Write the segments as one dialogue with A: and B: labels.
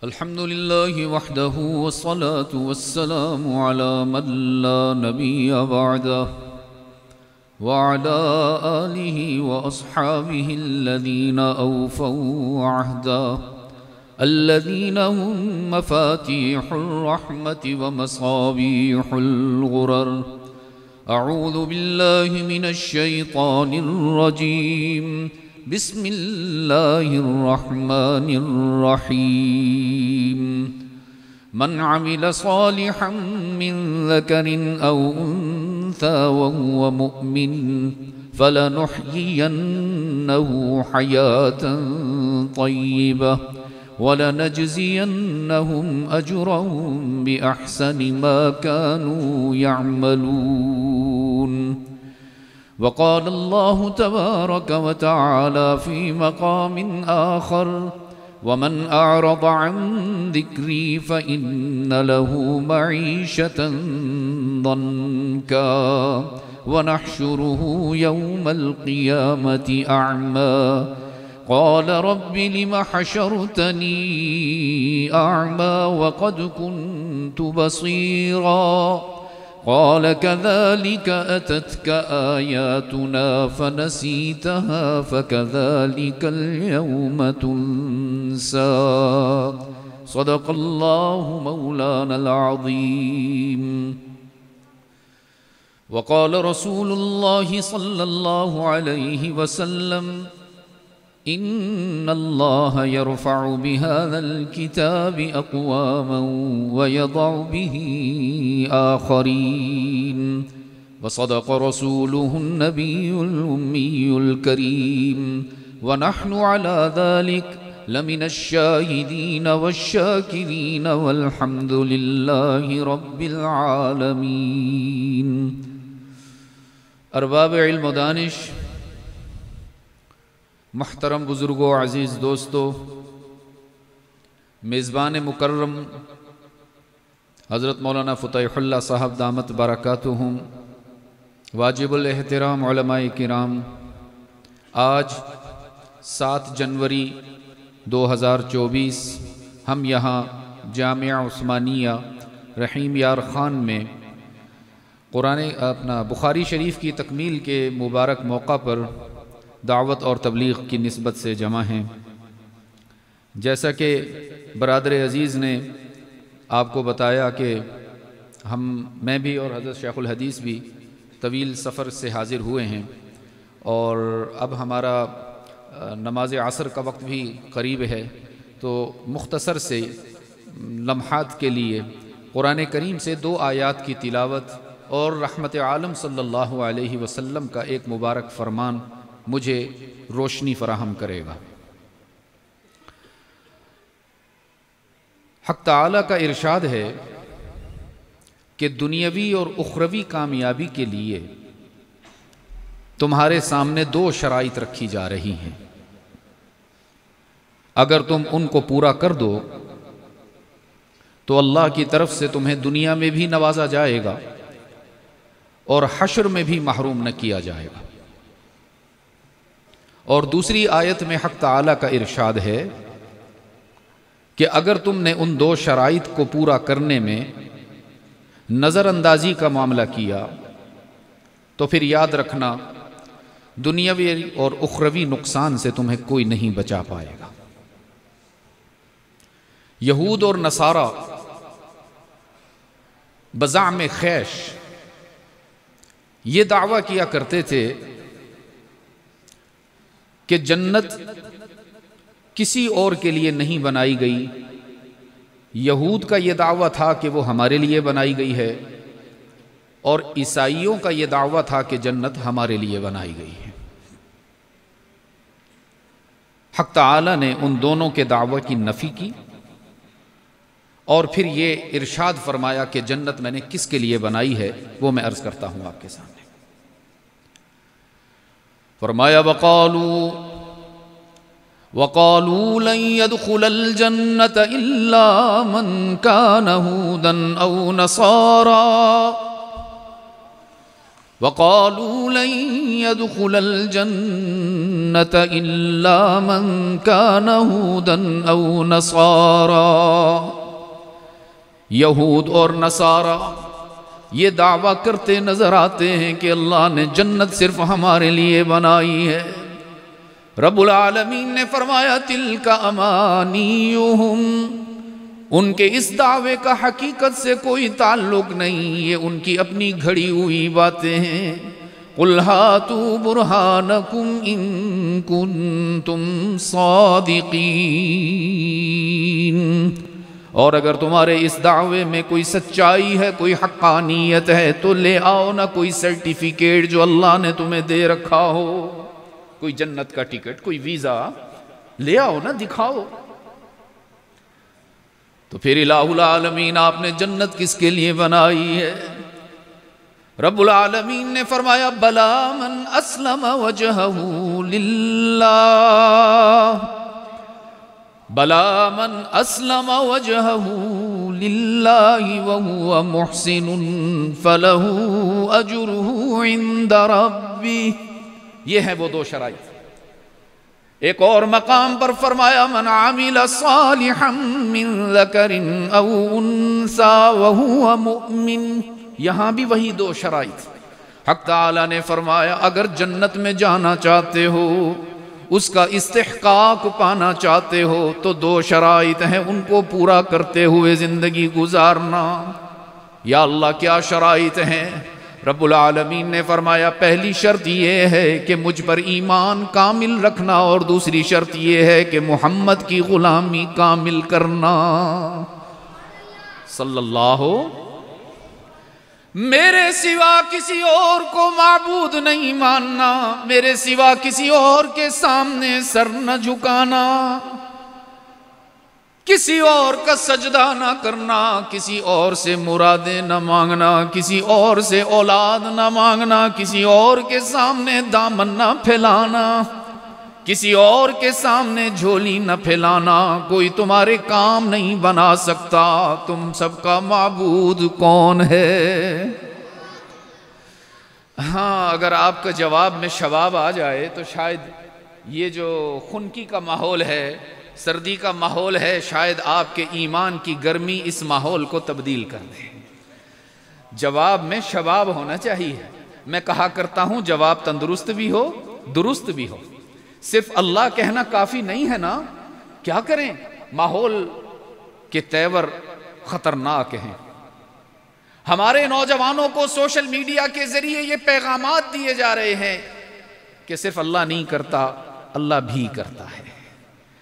A: الحمد لله وحده والصلاة والسلام على من لا نبي بعده وعلى آله وأصحابه الذين أوفوا عهدا الذين هم مفاتيح الرحمة ومصابيح الغرر. أعوذ بالله من الشيطان الرجيم. بسم الله الرحمن الرحيم. من عمل صالحا من ذكر أو أنثى وهو مؤمن فلنحيينه حياة طيبة ولنجزينهم أجرهم بأحسن ما كانوا يعملون. وقال الله تبارك وتعالى في مقام آخر: ومن أعرض عن ذكري فإن له معيشة ضنكا ونحشره يوم القيامة أعمى قال رب لم حشرتني أعمى وقد كنت بصيرا قال كذلك أتتك آياتنا فنسيتها فكذلك اليوم تنسى. صدق الله مولانا العظيم. وقال رسول الله صلى الله عليه وسلم: إن الله يرفع بهذا الكتاب أقواما ويضع به آخرين. وصدق رسوله النبي الأمي الكريم، ونحن على ذلك لمن الشاهدين والشاكرين والحمد لله رب العالمين. ارباب علم و دانش، محترم بزرگوں، عزیز دوستو، میزبان مکرم حضرت مولانا فتح اللہ صاحب دامت برکاتہم، واجب الاحترام علماء کرام، آج 7 جنوری 2024 ہم یہاں جامعہ عثمانیہ رحیم یار خان میں بخاری شریف کی تکمیل کے مبارک موقع پر دعوت اور تبلیغ کی نسبت سے جمع ہیں. جیسا کہ برادر عزیز نے آپ کو بتایا کہ میں بھی اور حضرت شیخ الحدیث بھی طویل سفر سے حاضر ہوئے ہیں، اور اب ہمارا نماز عصر کا وقت بھی قریب ہے، تو مختصر سے لمحات کے لیے قرآن کریم سے 2 آیات کی تلاوت اور رحمت عالم صلی اللہ علیہ وسلم کا ایک مبارک فرمان مجھے روشنی فراہم کرے گا. حق تعالیٰ کا ارشاد ہے کہ دنیاوی اور اخروی کامیابی کے لیے تمہارے سامنے 2 شرائط رکھی جا رہی ہیں. اگر تم ان کو پورا کر دو تو اللہ کی طرف سے تمہیں دنیا میں بھی نوازا جائے گا اور حشر میں بھی محروم نہ کیا جائے گا. اور دوسری آیت میں حق تعالیٰ کا ارشاد ہے کہ اگر تم نے ان 2 شرائط کو پورا کرنے میں نظر اندازی کا معاملہ کیا تو پھر یاد رکھنا دنیاوی اور اخروی نقصان سے تمہیں کوئی نہیں بچا پائے گا. یہود اور نصارہ بزعم خیش یہ دعویٰ کیا کرتے تھے کہ جنت کسی اور کے لیے نہیں بنائی گئی. یہود کا یہ دعویٰ تھا کہ وہ ہمارے لیے بنائی گئی ہے، اور عیسائیوں کا یہ دعویٰ تھا کہ جنت ہمارے لیے بنائی گئی ہے. حق تعالی نے ان دونوں کے دعویٰ کی نفی کی اور پھر یہ ارشاد فرمایا کہ جنت میں نے کس کے لیے بنائی ہے وہ میں عرض کرتا ہوں آپ کے سامنے. فرمایا وَقَالُوا لَن يَدْخُلَ الْجَنَّةَ إِلَّا مَنْ كَانَ هُودًا أَوْ نَصَارًا وَقَالُوا لَن يَدْخُلَ الْجَنَّةَ إِلَّا مَنْ كَانَ هُودًا أَوْ نَصَارَى. یہود اور نصارہ یہ دعویٰ کرتے نظر آتے ہیں کہ اللہ نے جنت صرف ہمارے لیے بنائی ہے. رب العالمین نے فرمایا تِلْكَ أَمَانِيُّهُمْ، ان کے اس دعوے کا حقیقت سے کوئی تعلق نہیں، یہ ان کی اپنی گھڑی ہوئی باتیں ہیں. قُلْ هَاتُوا بُرْهَانَكُمْ إِن كُنتُمْ صَادِقِينَ. اور اگر تمہارے اس دعوے میں کوئی سچائی ہے، کوئی حقانیت ہے، تو لے آؤ نا کوئی سرٹیفکیٹ جو اللہ نے تمہیں دے رکھا ہو، کوئی جنت کا ٹکٹ، کوئی ویزا لے آؤ نا، دکھاؤ. تو پھر الہ العالمین آپ نے جنت کس کے لیے بنائی ہے؟ رب العالمین نے فرمایا بلا من اسلم وجہہ للہ، بلا من اسلم وجہہ للہ وہو محسن فلہ اجرہ عند ربہ. یہ ہیں وہ دو شرائط. ایک اور مقام پر فرمایا من عمل صالحا من ذکر او انثی وہو مؤمن. یہاں بھی وہی دو شرائط. حق تعالی نے فرمایا اگر جنت میں جانا چاہتے ہو، اس کا استحقاق پانا چاہتے ہو، تو دو شرائط ہیں، ان کو پورا کرتے ہوئے زندگی گزارنا. یا اللہ کیا شرائط ہیں؟ رب العالمین نے فرمایا پہلی شرط یہ ہے کہ مجھ پر ایمان کامل رکھنا، اور دوسری شرط یہ ہے کہ محمد کی غلامی کامل کرنا. صلی اللہ. میرے سوا کسی اور کو معبود نہیں ماننا، میرے سوا کسی اور کے سامنے سر نہ جھکانا، کسی اور کا سجدہ نہ کرنا، کسی اور سے مرادیں نہ مانگنا، کسی اور سے اولاد نہ مانگنا، کسی اور کے سامنے دامن نہ پھیلانا، کسی اور کے سامنے جھولی نہ پھیلانا. کوئی تمہارے کام نہیں بنا سکتا. تم سب کا معبود کون ہے؟ ہاں اگر آپ کا جواب میں شباب آ جائے تو شاید یہ جو خنکی کا ماحول ہے، سردی کا ماحول ہے، شاید آپ کے ایمان کی گرمی اس ماحول کو تبدیل کر دے. جواب میں شباب ہونا چاہیے. میں کہا کرتا ہوں جواب تندرست بھی ہو، درست بھی ہو. صرف اللہ کہنا کافی نہیں ہے نا. کیا کریں؟ ماحول کے تیور خطرناک ہیں. ہمارے نوجوانوں کو سوشل میڈیا کے ذریعے یہ پیغامات دیے جا رہے ہیں کہ صرف اللہ نہیں کرتا، اللہ بھی کرتا ہے.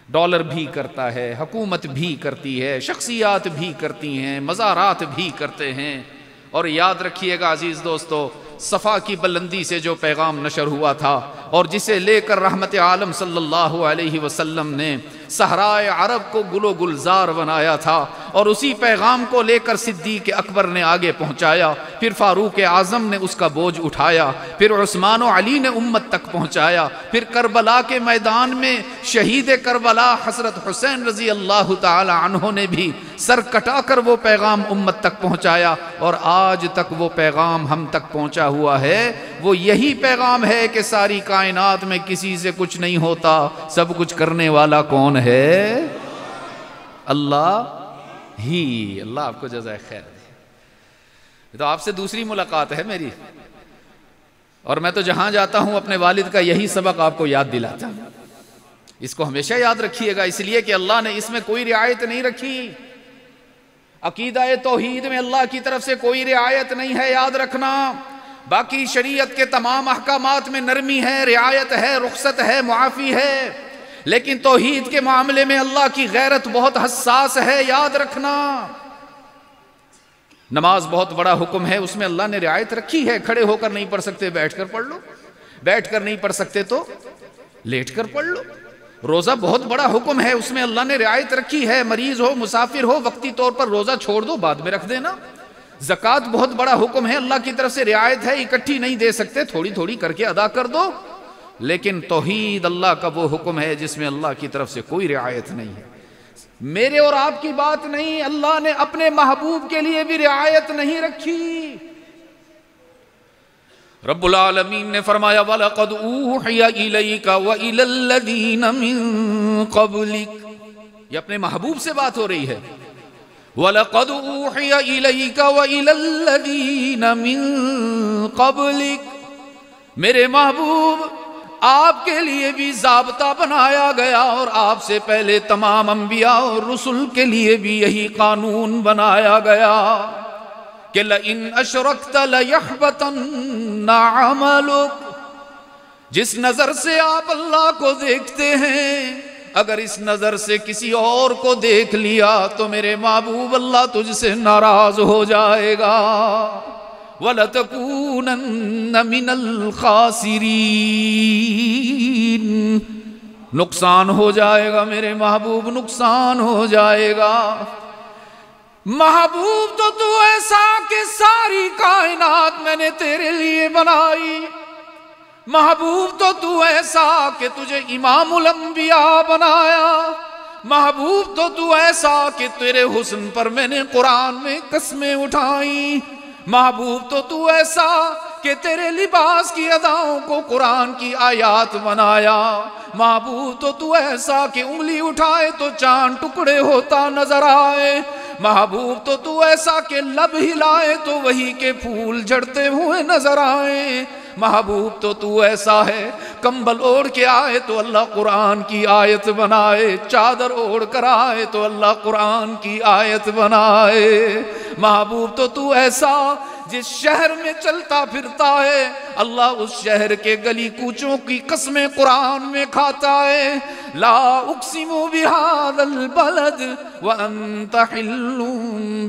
A: ڈالر بھی کرتا ہے، حکومت بھی کرتی ہے، شخصیات بھی کرتی ہیں، مزارات بھی کرتے ہیں. اور یاد رکھیے گا عزیز دوستو، صفا کی بلندی سے جو پیغام نشر ہوا تھا اور جسے لے کر رحمت عالم صلی اللہ علیہ وسلم نے صحرائے عرب کو گل و گلزار بنایا تھا، اور اسی پیغام کو لے کر صدیق اکبر نے آگے پہنچایا، پھر فاروق اعظم نے اس کا بوجھ اٹھایا، پھر عثمان و علی نے امت تک پہنچایا، پھر کربلا کے میدان میں شہید کربلا حضرت حسین رضی اللہ تعالی عنہ نے بھی سر کٹا کر وہ پیغام امت تک پہنچایا، اور آج تک وہ پیغام ہم تک پہنچا ہوا ہے. وہ یہی پیغام ہے کہ ساری کائنات میں کسی سے کچھ نہیں ہوتا، سب کچھ کرنے والا کون ہے؟ اللہ ہی. اللہ آپ کو جزائے خیر دے. تو آپ سے دوسری ملاقات ہے میری، اور میں تو جہاں جاتا ہوں اپنے والد کا یہی سبق آپ کو یاد دلاتا ہوں. اس کو ہمیشہ یاد رکھیے گا، اس لیے کہ اللہ نے اس میں کوئی رعایت نہیں رکھی. عقیدہ توحید میں اللہ کی طرف سے کوئی رعایت نہیں ہے، یاد رکھنا. باقی شریعت کے تمام احکامات میں نرمی ہے، رعایت ہے، رخصت ہے، معافی ہے، لیکن توحید کے معاملے میں اللہ کی غیرت بہت حساس ہے، یاد رکھنا. نماز بہت بڑا حکم ہے، اس میں اللہ نے رعایت رکھی ہے. کھڑے ہو کر نہیں پڑھ سکتے بیٹھ کر پڑھ لو، بیٹھ کر نہیں پڑھ سکتے تو لیٹ کر پڑھ لو. روزہ بہت بڑا حکم ہے، اس میں اللہ نے رعایت رکھی ہے. مریض ہو، مسافر ہو، وقتی طور پر روزہ چھوڑ دو، بعد میں رکھ دینا. زکوٰۃ بہت بڑا حکم ہے، اللہ کی طرف سے رعایت ہے، اکٹھی نہیں دے سکتے، تھوڑی تھوڑی کر کے ادا کر دو. لیکن توحید اللہ کا وہ حکم ہے جس میں اللہ کی طرف سے کوئی رعایت نہیں ہے. میرے اور آپ کی بات نہیں، اللہ نے اپنے محبوب کے لیے بھی رعایت نہیں رکھی. رب العالمین نے فرمایا وَلَقَدْ أُوحِيَ إِلَيْكَ وَإِلَى الَّذِينَ مِن قَبْلِكَ، یہ اپنے محبوب سے بات ہو رہی ہے. وَلَقَدْ أُوحِيَ إِلَيْكَ وَإِلَى الَّذِينَ مِن قَبْلِكَ، میرے محبوب آپ کے لیے بھی ضابطہ بنایا گیا اور آپ سے پہلے تمام انبیاء اور رسل کے لیے بھی یہی قانون بنایا گیا کہ لَإِنْ أَشْرَكْتَ لَيَحْبَطَنَّ عَمَلُكَ. جس نظر سے آپ اللہ کو دیکھتے ہیں، اگر اس نظر سے کسی اور کو دیکھ لیا تو میرے محبوب اللہ تجھ سے ناراض ہو جائے گا. وَلَتَكُونَنَّ مِنَ الْخَاسِرِينَ، نقصان ہو جائے گا میرے محبوب، نقصان ہو جائے گا. محبوب تو ایسا کہ ساری کائنات میں نے تیرے لیے بنائی. محبوب تو ایسا کہ تجھے امام الانبیاء بنایا. محبوب تو ایسا کہ تیرے حسن پر میں نے قرآن میں قسمیں اٹھائیں. محبوب تو ایسا کہ تیرے لباس کی اداؤں کو قرآن کی آیات بنایا. محبوب تو ایسا کہ انگلی اٹھائے تو چاند ٹکڑے ہوتا نظر آئے. محبوب تو ایسا کہ لب ہلائے تو وہی کے پھول جھڑتے ہوئے نظر آئے. محبوب تو ایسا ہے کمبل اوڑھ کے آئے تو اللہ قرآن کی آیت بنائے، چادر اوڑھ کر آئے تو اللہ قرآن کی آیت بنائے. محبوب تو ایسا جس شہر میں چلتا پھرتا ہے اللہ اس شہر کے گلی کوچوں کی قسمیں قرآن میں کھاتا ہے. لا اقسم بہذا البلد وانت حل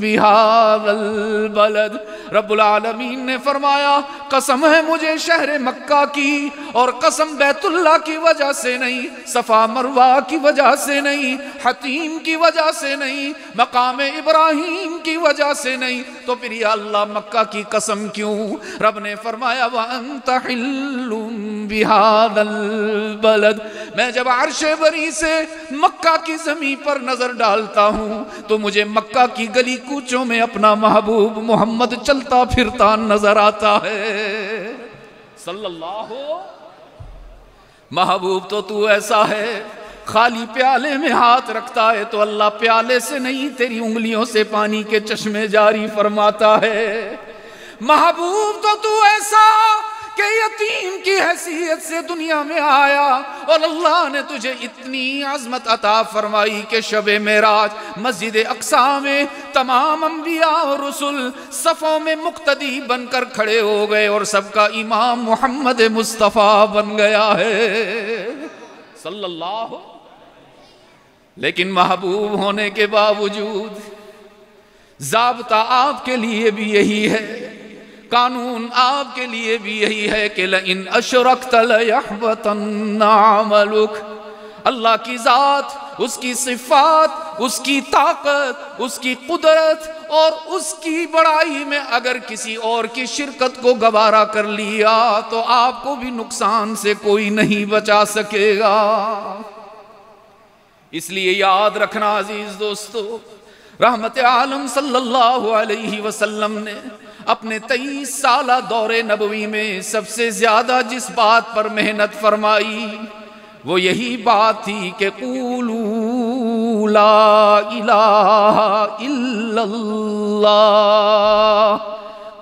A: بہذا البلد. رب العالمین نے فرمایا قسم ہے مجھے شہر مکہ کی، اور قسم بیت اللہ کی وجہ سے نہیں، صفا مروہ کی وجہ سے نہیں، حتیم کی وجہ سے نہیں، مقام ابراہیم کی وجہ سے نہیں، تو پھر یا اللہ مکہ کی قسم کیوں؟ رب نے فرمایا وَأَنْتَ حِلٌّ بِهَذَا الْبَلَدِ. میں جب عرش بری سے مکہ کی زمین پر نظر ڈالتا ہوں تو مجھے مکہ کی گلی کوچوں میں اپنا محبوب محمد چلتا پھرتا نظر آتا ہے صلی اللہ. محبوب تو ایسا ہے خالی پیالے میں ہاتھ رکھتا ہے تو اللہ پیالے سے نہیں تیری انگلیوں سے پانی کے چشمے جاری فرماتا ہے. محبوب تو ایسا کہ یتیم کی حیثیت سے دنیا میں آیا اور اللہ نے تجھے اتنی عظمت عطا فرمائی کہ شب معراج مسجد اقصی میں تمام انبیاء اور رسل صفوں میں مقتدی بن کر کھڑے ہو گئے اور سب کا امام محمد مصطفیٰ بن گیا ہے صلی اللہ. لیکن محبوب ہونے کے باوجود ضابطہ آپ کے لیے بھی یہی ہے، قانون آپ کے لیے بھی یہی ہے کہ لَإِنْ أَشْرَكْتَ لَيَحْبَطَنَّ عَمَلُكَ. اللہ کی ذات، اس کی صفات، اس کی طاقت، اس کی قدرت اور اس کی بڑائی میں اگر کسی اور کی شرکت کو گوارا کر لیا تو آپ کو بھی نقصان سے کوئی نہیں بچا سکے گا. اس لیے یاد رکھنا عزیز دوستو، رحمت عالم صلی اللہ علیہ وسلم نے اپنے 23 سالہ دور نبوی میں سب سے زیادہ جس بات پر محنت فرمائی وہ یہی بات تھی کہ قولوا لا الہ الا اللہ.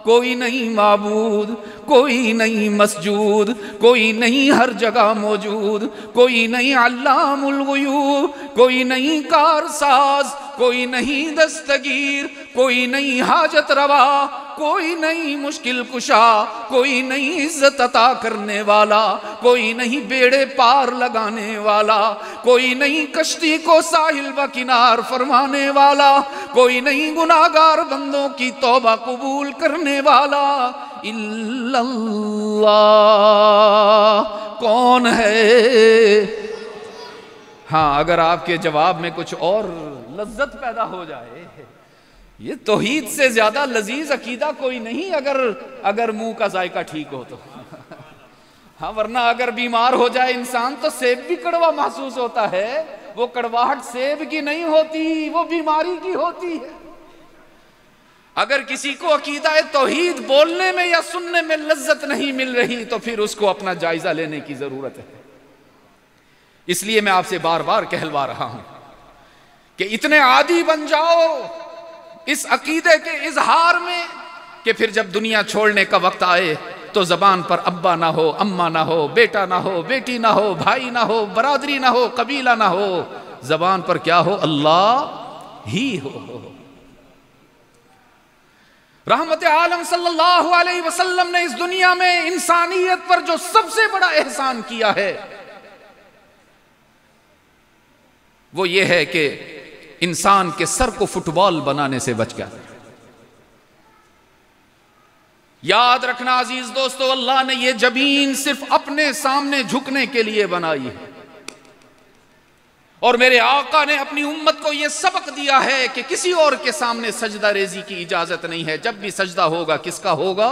A: کوئی نہیں معبود، کوئی نہیں مسجود، کوئی نہیں ہر جگہ موجود، کوئی نہیں علام الغیوب، کوئی نہیں کارساز، کوئی نہیں دستگیر، کوئی نہیں حاجت روا، کوئی نہیں مشکل کشا، کوئی نہیں عزت عطا کرنے والا، کوئی نہیں بیڑے پار لگانے والا، کوئی نہیں کشتی کو ساحل و کنار فرمانے والا، کوئی نہیں گناہگار بندوں کی توبہ قبول کرنے والا الا اللہ. کون ہے؟ ہاں اگر آپ کے جواب میں کچھ اور لذت پیدا ہو جائے، یہ توحید سے زیادہ لذیذ عقیدہ کوئی نہیں اگر منہ کا ذائقہ ٹھیک ہو تو. ہاں ورنہ اگر بیمار ہو جائے انسان تو سیب بھی کڑوا محسوس ہوتا ہے، وہ کڑواہٹ سیب کی نہیں ہوتی، وہ بیماری کی ہوتی ہے. اگر کسی کو عقیدہ توحید بولنے میں یا سننے میں لذت نہیں مل رہی تو پھر اس کو اپنا جائزہ لینے کی ضرورت ہے۔ اس لیے میں آپ سے بار بار کہلوا رہا ہوں کہ اتنے عادی بن جاؤ اس عقیدے کے اظہار میں کہ پھر جب دنیا چھوڑنے کا وقت آئے تو زبان پر ابا نہ ہو، اماں نہ ہو، بیٹا نہ ہو، بیٹی نہ ہو، بھائی نہ ہو، برادری نہ ہو، قبیلہ نہ ہو، زبان پر کیا ہو؟ اللہ ہی ہو۔ رحمت عالم صلی اللہ علیہ وسلم نے اس دنیا میں انسانیت پر جو سب سے بڑا احسان کیا ہے وہ یہ ہے کہ انسان کے سر کو فٹ بال بنانے سے بچ گیا۔ یاد رکھنا عزیز دوستو، اللہ نے یہ جبین صرف اپنے سامنے جھکنے کے لیے بنائی ہے، اور میرے آقا نے اپنی امت کو یہ سبق دیا ہے کہ کسی اور کے سامنے سجدہ ریزی کی اجازت نہیں ہے۔ جب بھی سجدہ ہوگا کس کا ہوگا؟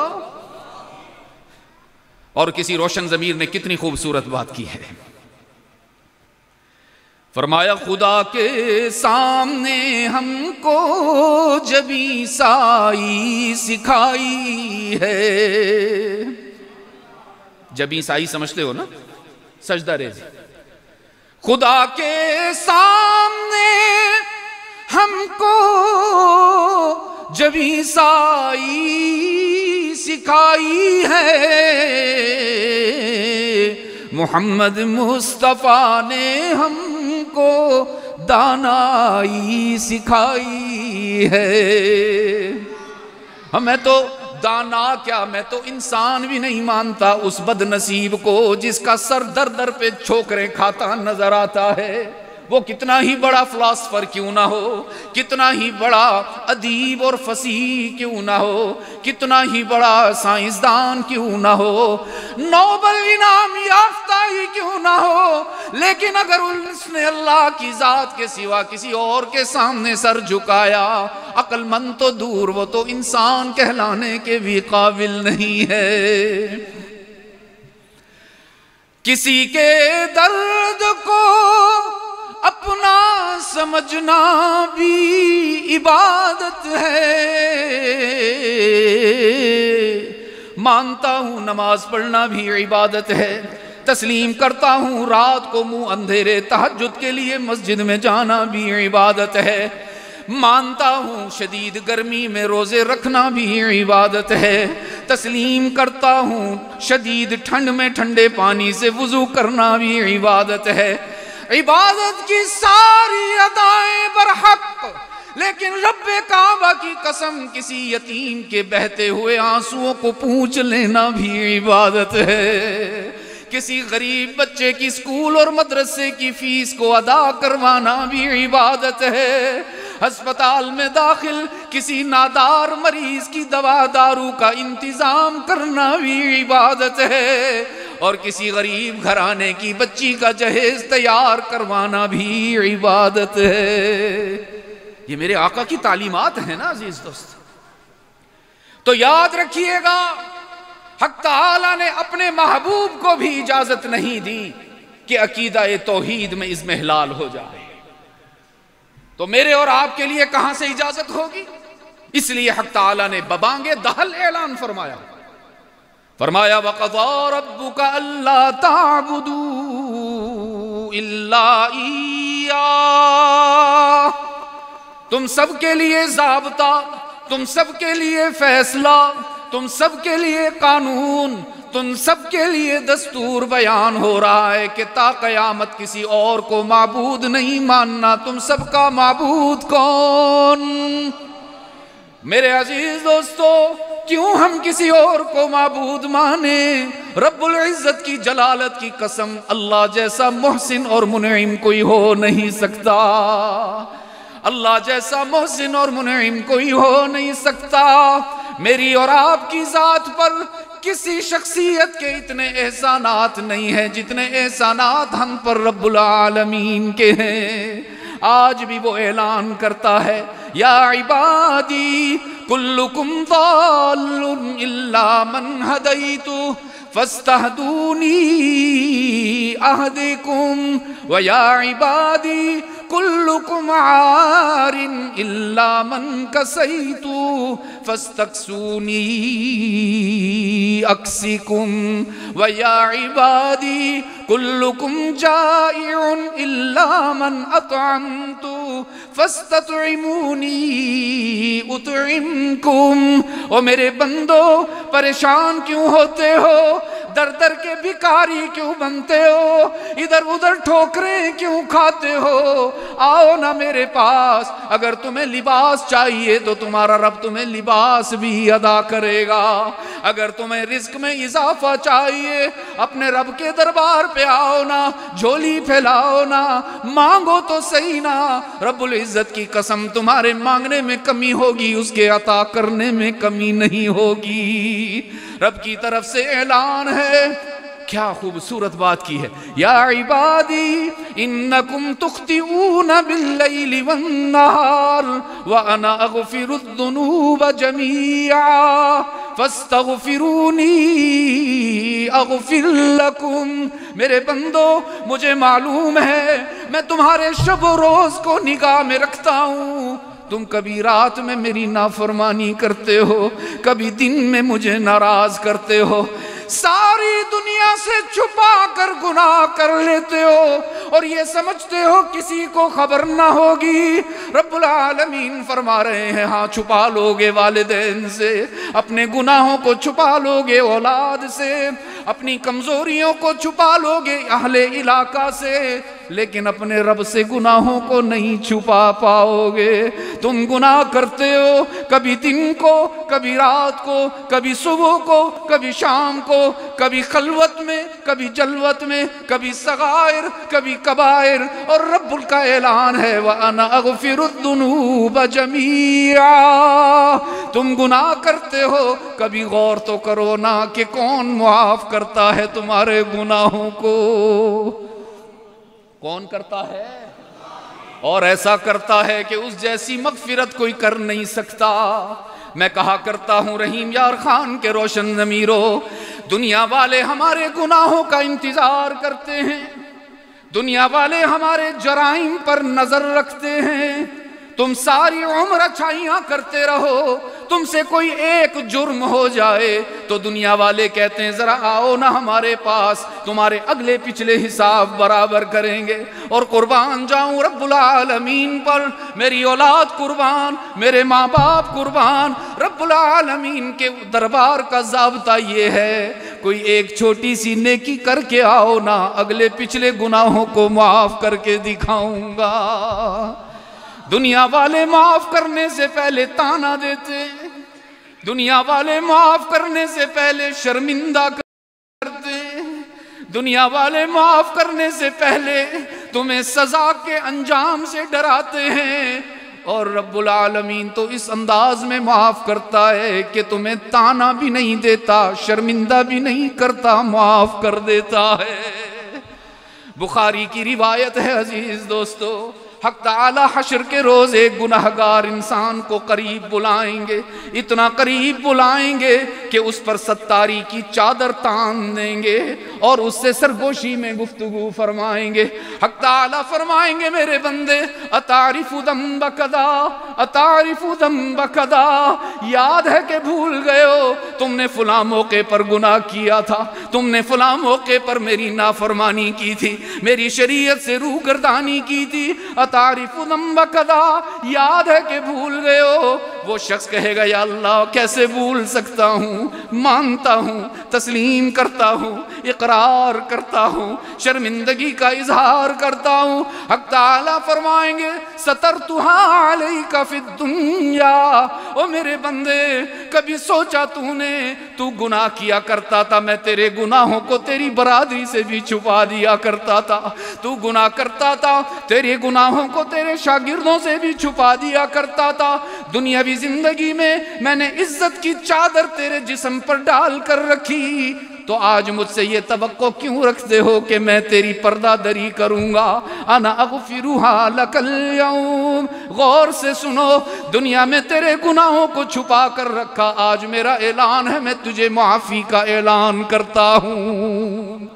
A: اور کسی روشن ضمیر نے کتنی خوبصورت بات کی ہے، فرمایا خدا کے سامنے ہم کو جبی سائی سکھائی ہے۔ جبی سائی سمجھتے ہو نا؟ سجدہ ریزی۔ خدا کے سامنے ہم کو جبی سائی سکھائی ہے، محمد مصطفیٰ نے ہم کو دانائی سکھائی ہے۔ میں تو دانا کیا، میں تو انسان بھی نہیں مانتا اس بد نصیب کو جس کا سر در در پہ ٹھوکریں کھاتا نظر آتا ہے۔ وہ کتنا ہی بڑا فلاسفر کیوں نہ ہو، کتنا ہی بڑا ادیب اور فصیح کیوں نہ ہو، کتنا ہی بڑا سائنسدان کیوں نہ ہو، نوبل انعام یافتہ ہی کیوں نہ ہو، لیکن اگر اس نے اللہ کی ذات کے سوا کسی اور کے سامنے سر جھکایا، عقل مند تو دور، وہ تو انسان کہلانے کے بھی قابل نہیں ہے۔ کسی کے درد کو اپنا سمجھنا بھی عبادت ہے، مانتا ہوں نماز پڑھنا بھی عبادت ہے، تسلیم کرتا ہوں رات کو منہ اندھیرے تہجد کے لیے مسجد میں جانا بھی عبادت ہے، مانتا ہوں شدید گرمی میں روزے رکھنا بھی عبادت ہے، تسلیم کرتا ہوں شدید ٹھنڈ میں ٹھنڈے پانی سے وضو کرنا بھی عبادت ہے۔ عبادت کی ساری ادائیں برحق، لیکن رب کعبہ کی قسم کسی یتیم کے بہتے ہوئے آنسوؤں کو پوچھ لینا بھی عبادت ہے، کسی غریب بچے کی اسکول اور مدرسے کی فیس کو ادا کروانا بھی عبادت ہے، ہسپتال میں داخل کسی نادار مریض کی دوا دارو کا انتظام کرنا بھی عبادت ہے، اور کسی غریب گھرانے کی بچی کا جہیز تیار کروانا بھی عبادت ہے۔ یہ میرے آقا کی تعلیمات ہیں نا عزیز دوست۔ تو یاد رکھیے گا، حق تعالی نے اپنے محبوب کو بھی اجازت نہیں دی کہ عقیدہ توحید میں اس میں احلال ہو جائے، تو میرے اور آپ کے لیے کہاں سے اجازت ہوگی؟ اس لیے حق تعالی نے ببانگے دہل اعلان فرمایا، فرمایا وَقَضَىٰ رَبُّكَ أَلَّا تَعْبُدُوا إِلَّا إِيَّاهُ۔ تم سب کے لیے ضابطہ، تم سب کے لیے فیصلہ، تم سب کے لیے قانون، تم سب کے لیے دستور بیان ہو رہا ہے کہ تا قیامت کسی اور کو معبود نہیں ماننا۔ تم سب کا معبود کون؟ میرے عزیز دوستو، کیوں ہم کسی اور کو معبود مانیں؟ رب العزت کی جلالت کی قسم، اللہ جیسا محسن اور منعم کوئی ہو نہیں سکتا، اللہ جیسا محسن اور منعم کوئی ہو نہیں سکتا۔ میری اور آپ کی ذات پر کسی شخصیت کے اتنے احسانات نہیں ہیں جتنے احسانات ہم پر رب العالمین کے ہیں۔ آج بھی وہ اعلان کرتا ہے، یا عبادی کلکم ضال الا من ہدیت فاستہدونی اہدکم، ویا عبادی کلکم عار إلا من كسيت فاستكسوني أكسكم ويا عبادي كلكم جائع إلا من أطعمت فاستطعموني أطعمكم. او میرے بندو پریشان کیوں ہوتے ہو؟ در در کے بھکاری کیوں بنتے ہو؟ ادھر ادھر ٹھوکریں کیوں کھاتے ہو؟ آؤ نا میرے پاس. اگر تمہیں لباس چاہیے تو تمہارا رب تمہیں لباس بھی عطا کرے گا. اگر تمہیں رزق میں اضافہ چاہیے اپنے رب کے دربار پہ آؤ نا، جھولی پھیلاؤ نا، مانگو تو صحیح نا. رب العزت کی قسم تمہارے مانگنے میں کمی ہوگی، اس کے عطا کرنے میں کمی نہیں ہوگی. رب کی طرف سے اعلان ہے. کیا خوبصورت بات کی ہے. یا عبادی انکم تخطئون باللیل والنہار وانا اغفر الذنوب جمیعا فاستغفرونی اغفر لکم. میرے بندو مجھے معلوم ہے میں تمہارے شب و روز کو نگاہ میں رکھتا ہوں. تم کبھی رات میں میری نافرمانی کرتے ہو، کبھی دن میں مجھے ناراض کرتے ہو، ساری دنیا سے چھپا کر گناہ کر لیتے ہو اور یہ سمجھتے ہو کسی کو خبر نہ ہوگی. رب العالمین فرما رہے ہیں ہاں چھپا لوگے والدین سے، اپنے گناہوں کو چھپا لوگے اولاد سے، اپنی کمزوریوں کو چھپا لوگے اہل علاقہ سے، لیکن اپنے رب سے گناہوں کو نہیں چھپا پاؤ گے. تم گناہ کرتے ہو کبھی دن کو، کبھی رات کو، کبھی صبح کو، کبھی شام کو، کبھی خلوت میں، کبھی جلوت میں، کبھی صغائر، کبھی کبائر. اور رب کا اعلان ہے وَأَنَا أَغْفِرُ الذُّنُوبَ جَمِيعًا. تم گناہ کرتے ہو کبھی غور تو کرو نا کہ کون معاف کرتا ہے تمہارے گناہوں کو. کون کرتا ہے؟ اور ایسا کرتا ہے کہ اس جیسی مغفرت کوئی کر نہیں سکتا. میں کہا کرتا ہوں رحیم یار خان کے روشن ضمیرو، دنیا والے ہمارے گناہوں کا انتظار کرتے ہیں، دنیا والے ہمارے جرائم پر نظر رکھتے ہیں. تم ساری عمر اچھائیاں کرتے رہو، تم سے کوئی ایک جرم ہو جائے تو دنیا والے کہتے ہیں ذرا آؤ نا ہمارے پاس، تمہارے اگلے پچھلے حساب برابر کریں گے. اور قربان جاؤں رب العالمین پر، میری اولاد قربان، میرے ماں باپ قربان. رب العالمین کے دربار کا ضابطہ یہ ہے کوئی ایک چھوٹی سی نیکی کر کے آؤ نا، اگلے پچھلے گناہوں کو معاف کر کے دکھاؤں گا. دنیا والے معاف کرنے سے پہلے تانا دیتے، دنیا والے معاف کرنے سے پہلے شرمندہ کرتے، دنیا والے معاف کرنے سے پہلے تمہیں سزا کے انجام سے ڈراتے ہیں. اور رب العالمین تو اس انداز میں معاف کرتا ہے کہ تمہیں تانا بھی نہیں دیتا، شرمندہ بھی نہیں کرتا، معاف کر دیتا ہے. بخاری کی روایت ہے عزیز دوستو، حق تعالی حشر کے روز ایک گناہگار انسان کو قریب بلائیں گے، اتنا قریب بلائیں گے کہ اس پر ستاری کی چادر تان دیں گے اور اس سے سرگوشی میں گفتگو فرمائیں گے. حق تعالی فرمائیں گے میرے بندے اتعرف ذنب کذا، اتعرف ذنب کذا، یاد ہے کہ بھول گئے ہو تم نے فلاں موقع پر گناہ کیا تھا، تم نے فلاں موقع پر میری نافرمانی کی تھی، میری شریعت سے روگردانی کی تھی. تعریف ذنب کذا، یاد ہے کہ بھول گئے ہو. وہ شخص کہے گا یا اللہ کیسے بھول سکتا ہوں، مانتا ہوں، تسلیم کرتا ہوں، اقرار کرتا ہوں، شرمندگی کا اظہار کرتا ہوں. حق تعالیٰ فرمائیں گے سترتها علیک فی الدنیا. او میرے بندے کبھی سوچا تو گناہ کیا کرتا تھا، میں تیرے گناہوں کو تیری برادری سے بھی چھپا دیا کرتا تھا. تو گناہ کرتا تھا، تیرے گناہوں کو تیرے شاگردوں سے بھی چھپا دیا کرتا تھا. دنیاوی زندگی میں نے عزت کی چادر تیرے جسم پر ڈال کر رکھی، تو آج مجھ سے یہ توقع کیوں رکھتے ہو کہ میں تیری پردہ دری کروں گا؟ انا اغفرها لک اليوم. غور سے سنو، دنیا میں تیرے گناہوں کو چھپا کر رکھا، آج میرا اعلان ہے میں تجھے معافی کا اعلان کرتا ہوں.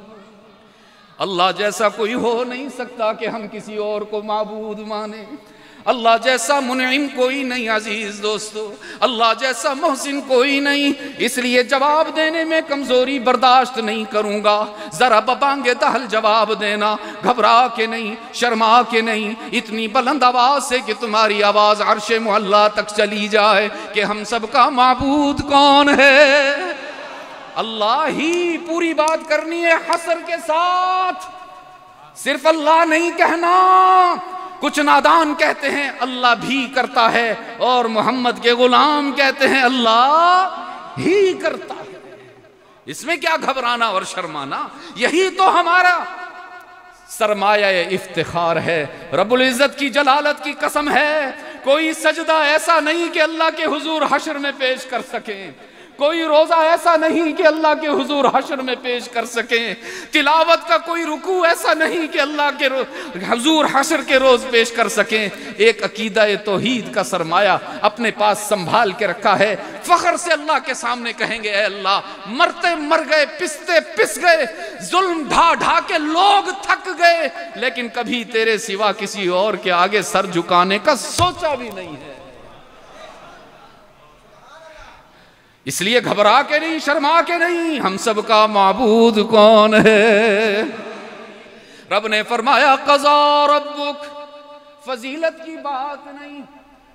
A: اللہ جیسا کوئی ہو نہیں سکتا کہ ہم کسی اور کو معبود مانیں.
B: اللہ جیسا منعم کوئی نہیں عزیز دوستو، اللہ جیسا محسن کوئی نہیں، اس لیے جواب دینے میں کمزوری برداشت نہیں کروں گا۔ ذرا ببانگے دہل جواب دینا، گھبرا کے نہیں، شرما کے نہیں، اتنی بلند آواز سے کہ تمہاری آواز عرش معلیٰ تک چلی جائے کہ ہم سب کا معبود کون ہے؟ اللہ ہی۔ پوری بات کرنی ہے حسر کے ساتھ، صرف اللہ نہیں کہنا۔ کچھ نادان کہتے ہیں اللہ بھی کرتا ہے، اور محمد کے غلام کہتے ہیں اللہ ہی کرتا ہے۔ اس میں کیا گھبرانا اور شرمانا؟ یہی تو ہمارا سرمایہ افتخار ہے۔ رب العزت کی جلالت کی قسم ہے، کوئی سجدہ ایسا نہیں کہ اللہ کے حضور حشر میں پیش کر سکیں، کوئی روزہ ایسا نہیں کہ اللہ کے حضور حشر میں پیش کر سکیں، تلاوت کا کوئی رکوع ایسا نہیں کہ اللہ کے حضور حشر کے روز پیش کر سکیں۔ ایک عقیدہ توحید کا سرمایہ اپنے پاس سنبھال کے رکھا ہے، فخر سے اللہ کے سامنے کہیں گے اے اللہ، مرتے مر گئے، پستے پس گئے، ظلم ڈھا ڈھا کے لوگ تھک گئے، لیکن کبھی تیرے سوا کسی اور کے آگے سر جھکانے کا سوچا بھی نہیں ہے۔ اس لیے گھبرا کے نہیں، شرما کے نہیں، ہم سب کا معبود کون ہے؟ رب نے فرمایا قضا ربک، فضیلت کی بات نہیں،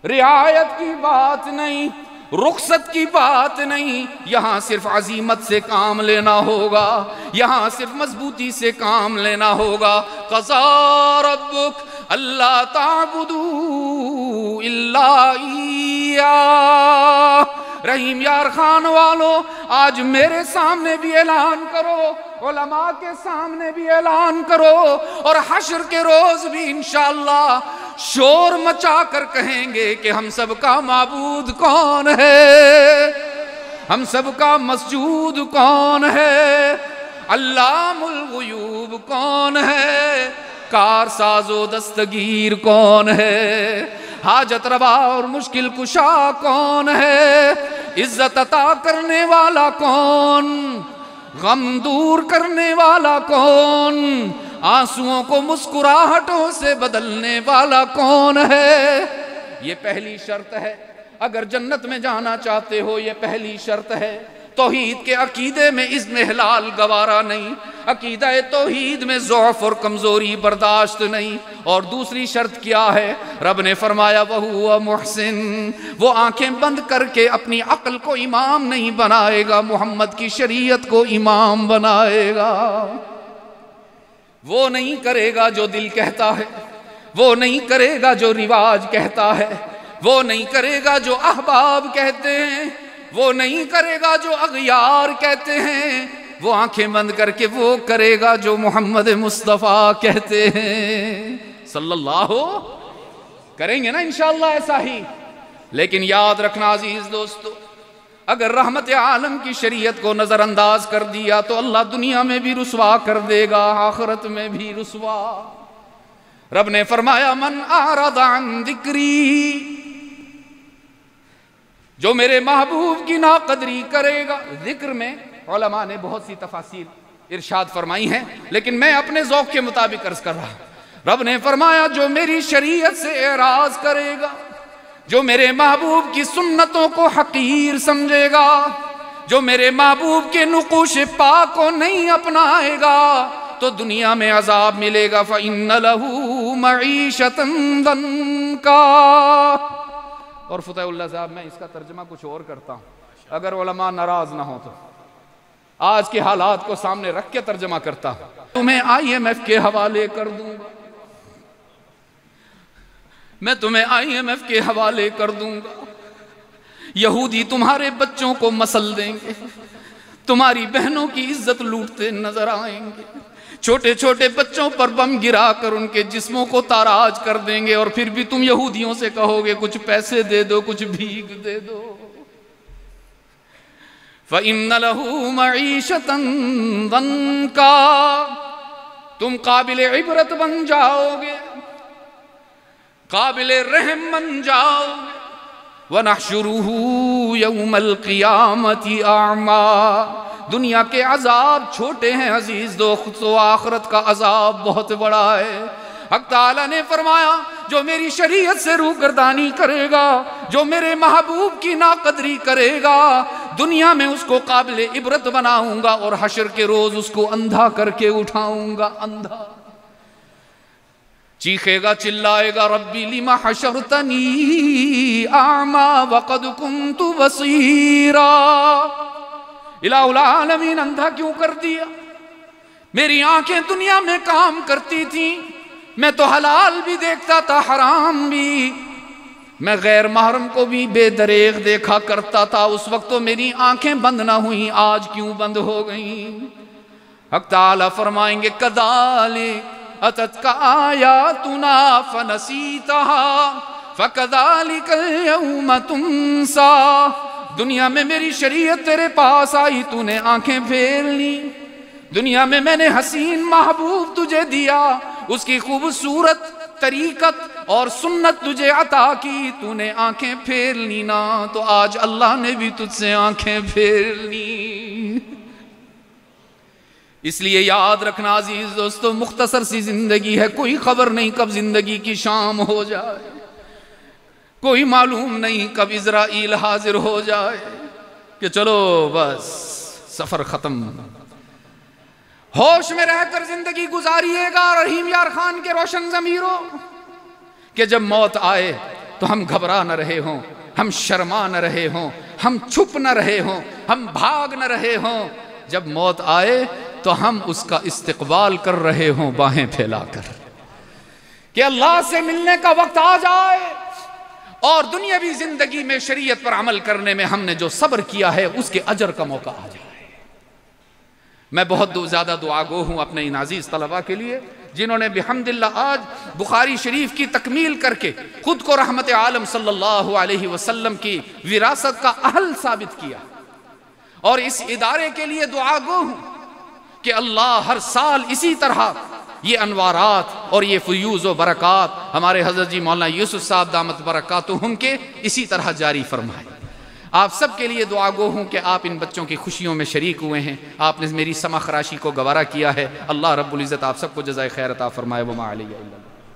B: رعایت کی بات نہیں، رخصت کی بات نہیں، یہاں صرف عزیمت سے کام لینا ہوگا، یہاں صرف مضبوطی سے کام لینا ہوگا۔ قضا ربک اللہ تعبدوا الا ایاہ۔ رحیم یار خان والو، آج میرے سامنے بھی اعلان کرو، علماء کے سامنے بھی اعلان کرو، اور حشر کے روز بھی انشاءاللہ شور مچا کر کہیں گے کہ ہم سب کا معبود کون ہے، ہم سب کا مسجود کون ہے، علام الغیوب کون ہے، کارساز و دستگیر کون ہے، حاجت روا اور مشکل کشا کون ہے، عزت عطا کرنے والا کون، غم دور کرنے والا کون، آنسوؤں کو مسکراہٹوں سے بدلنے والا کون ہے۔ یہ پہلی شرط ہے، اگر جنت میں جانا چاہتے ہو یہ پہلی شرط ہے۔ توحید کے عقیدے میں اضمحلال گوارا نہیں، عقیدہ توحید میں ضعف اور کمزوری برداشت نہیں۔ اور دوسری شرط کیا ہے؟ رب نے فرمایا وَهُوَ مُحْسِن، وہ آنکھیں بند کر کے اپنی عقل کو امام نہیں بنائے گا، محمد کی شریعت کو امام بنائے گا۔ وہ نہیں کرے گا جو دل کہتا ہے، وہ نہیں کرے گا جو رواج کہتا ہے، وہ نہیں کرے گا جو احباب کہتے ہیں، وہ نہیں کرے گا جو اغیار کہتے ہیں، وہ آنکھیں بند کر کے وہ کرے گا جو محمد مصطفیٰ کہتے ہیں صلی اللہ۔ کریں گے نا انشاءاللہ ایسا ہی۔ لیکن یاد رکھنا عزیز دوستو، اگر رحمت عالم کی شریعت کو نظر انداز کر دیا تو اللہ دنیا میں بھی رسوا کر دے گا، آخرت میں بھی رسوا۔ رب نے فرمایا من اعرض عن ذکری، جو میرے محبوب کی ناقدری کرے گا۔ ذکر میں علماء نے بہت سی تفاسیر ارشاد فرمائی ہیں، لیکن میں اپنے ذوق کے مطابق عرض کر رہا ہوں۔ رب نے فرمایا جو میری شریعت سے اعراض کرے گا، جو میرے محبوب کی سنتوں کو حقیر سمجھے گا، جو میرے محبوب کے نقوش پاک کو نہیں اپنائے گا، تو دنیا میں عذاب ملے گا۔ فَإِنَّ لَهُ مَعِيشَةً ضَنْكَا۔ اور فتح اللہ صاحب میں اس کا ترجمہ کچھ اور کرتا ہوں، اگر علماء ناراض نہ ہو تو آج کے حالات کو سامنے رکھ کے ترجمہ کرتا ہوں۔ تمہیں IMF کے حوالے کر دوں گا، میں تمہیں IMF کے حوالے کر دوں گا، یہودی تمہارے بچوں کو مسل دیں گے، تمہاری بہنوں کی عزت لوٹتے نظر آئیں گے، چھوٹے چھوٹے بچوں پر بم گرا کر ان کے جسموں کو تاراج کر دیں گے، اور پھر بھی تم یہودیوں سے کہو گے کچھ پیسے دے دو، کچھ بھیک دے دو۔ فَإِنَّ لَهُ مَعِيشَةً ضَنْكَا، تم قابل عبرت بن جاؤ گے، قابل رحم بن جاؤ گے۔ وَنَحْشُرُهُ يَوْمَ الْقِيَامَةِ أَعْمَى، دنیا کے عذاب چھوٹے ہیں عزیز دوستو، آخرت کا عذاب بہت بڑا ہے۔ حق تعالیٰ نے فرمایا جو میری شریعت سے روگردانی کرے گا، جو میرے محبوب کی ناقدری کرے گا، دنیا میں اس کو قابل عبرت بناؤں گا اور حشر کے روز اس کو اندھا کر کے اٹھاؤں گا۔ اندھا چیخے گا، چلائے گا، ربی لما حشرتنی اعمی وقد کنت بصیرا، الہ العالمین اندھا کیوں کر دیا؟ میری آنکھیں دنیا میں کام کرتی تھیں، میں تو حلال بھی دیکھتا تھا، حرام بھی، میں غیر محرم کو بھی بے دریغ دیکھا کرتا تھا، اس وقت تو میری آنکھیں بند نہ ہوئیں، آج کیوں بند ہو گئیں؟ حق تعالیٰ فرمائیں گے کذالک اتتک آیاتنا فنسیتها فکذالک اليوم تنسی، دنیا میں میری شریعت تیرے پاس آئی، تو نے آنکھیں پھیر لی، دنیا میں نے حسین محبوب تجھے دیا، اس کی خوبصورت طریقت اور سنت تجھے عطا کی، تو نے آنکھیں پھیر لی نا، تو آج اللہ نے بھی تجھ سے آنکھیں پھیر لی۔ اس لیے یاد رکھنا عزیز دوستو، مختصر سی زندگی ہے، کوئی خبر نہیں کب زندگی کی شام ہو جائے، کوئی معلوم نہیں کب عزرائیل حاضر ہو جائے کہ چلو بس سفر ختم۔ ہوش میں رہ کر زندگی گزاریے گا رحیم یار خان کے روشن ضمیروں، کہ جب موت آئے تو ہم گھبرا نہ رہے ہوں، ہم شرما نہ رہے ہوں، ہم چھپ نہ رہے ہوں، ہم بھاگ نہ رہے ہوں، جب موت آئے تو ہم اس کا استقبال کر رہے ہوں باہیں پھیلا کر، کہ اللہ سے ملنے کا وقت آ جائے اور دنیاوی زندگی میں شریعت پر عمل کرنے میں ہم نے جو صبر کیا ہے اس کے اجر کا موقع آ جائے۔ میں بہت زیادہ دعا گو ہوں اپنے ان عزیز طلباء کے لیے جنہوں نے بحمداللہ آج بخاری شریف کی تکمیل کر کے خود کو رحمت عالم صلی اللہ علیہ وسلم کی وراثت کا اہل ثابت کیا، اور اس ادارے کے لیے دعا گو ہوں کہ اللہ ہر سال اسی طرح یہ انوارات اور یہ فیوز و برکات ہمارے حضرت جی مولانا یوسف صاحب دامت برکاتہم کے اسی طرح جاری فرمائے۔ آپ سب کے لیے دعا گو ہوں کہ آپ ان بچوں کی خوشیوں میں شریک ہوئے ہیں، آپ نے میری سما خراشی کو گوارا کیا ہے، اللہ رب العزت آپ سب کو جزائے خیر عطا فرمائے، وما علیہ الا اللہ۔